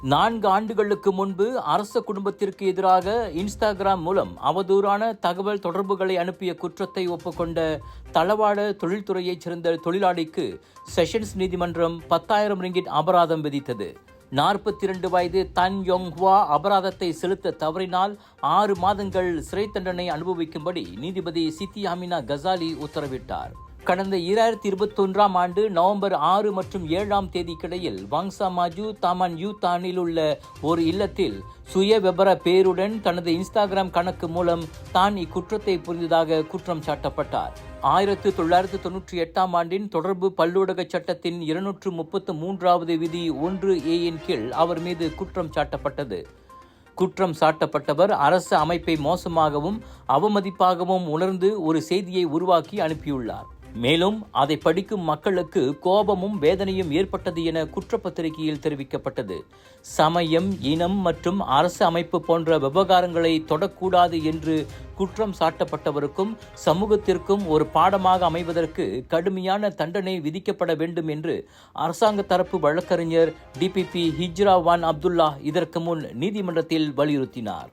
4 ஆண்டுகளுக்கு முன்பு அரச குடும்பத்திற்கு எதிராக இன்ஸ்டாகிராம் மூலம் அவதூறான தகவல் தொடர்புகளை அனுப்பிய குற்றத்தை ஒப்புக்கொண்ட தளவாட தொழில்துறையைச் சேர்ந்த தொழிலாளிக்கு செஷன்ஸ் நீதிமன்றம் 10,000 ரிங்கிட் அபராதம் விதித்தது. 42 வயது தன் யோங் ஹுவா அபராதத்தை செலுத்த தவறினால் 6 மாதங்கள் சிறை தண்டனை அனுபவிக்கும்படி நீதிபதி சித்தி அமினா கசாலி உத்தரவிட்டார். கடந்த 2021ஆம் ஆண்டு நவம்பர் 6 மற்றும் 7ஆம் தேதிக்கிடையில் வாங்சா மாஜு தாமான் யூத்தானில் உள்ள ஒரு இல்லத்தில் சுய விபர பேருடன் தனது இன்ஸ்டாகிராம் கணக்கு மூலம் தான் இக்குற்றத்தை புரிந்ததாக குற்றம் சாட்டப்பட்டார். 1998ஆம் ஆண்டின் தொடர்பு பல்லூடக சட்டத்தின் 233வது விதி 1A கீழ் அவர் மீது குற்றம் சாட்டப்பட்டது. குற்றம் சாட்டப்பட்டவர் அரசு அமைப்பை மோசமாகவும் அவமதிப்பாகவும் உணர்ந்து ஒரு செய்தியை உருவாக்கி அனுப்பியுள்ளார். மேலும் அதை படிக்கும் மக்களுக்கு கோபமும் வேதனையும் ஏற்பட்டது என குற்றப்பத்திரிகையில் தெரிவிக்கப்பட்டது. சமயம், இனம் மற்றும் அரசு அமைப்பு போன்ற விவகாரங்களை தொடக்கூடாது என்று குற்றம் சாட்டப்பட்டவருக்கும் சமூகத்திற்கும் ஒரு பாடமாக அமைவதற்கு கடுமையான தண்டனை விதிக்கப்பட வேண்டும் என்று அரசாங்க தரப்பு வழக்கறிஞர் DPP ஹிஜ்ரா வான் அப்துல்லா இதற்கு முன் நீதிமன்றத்தில் வலியுறுத்தினார்.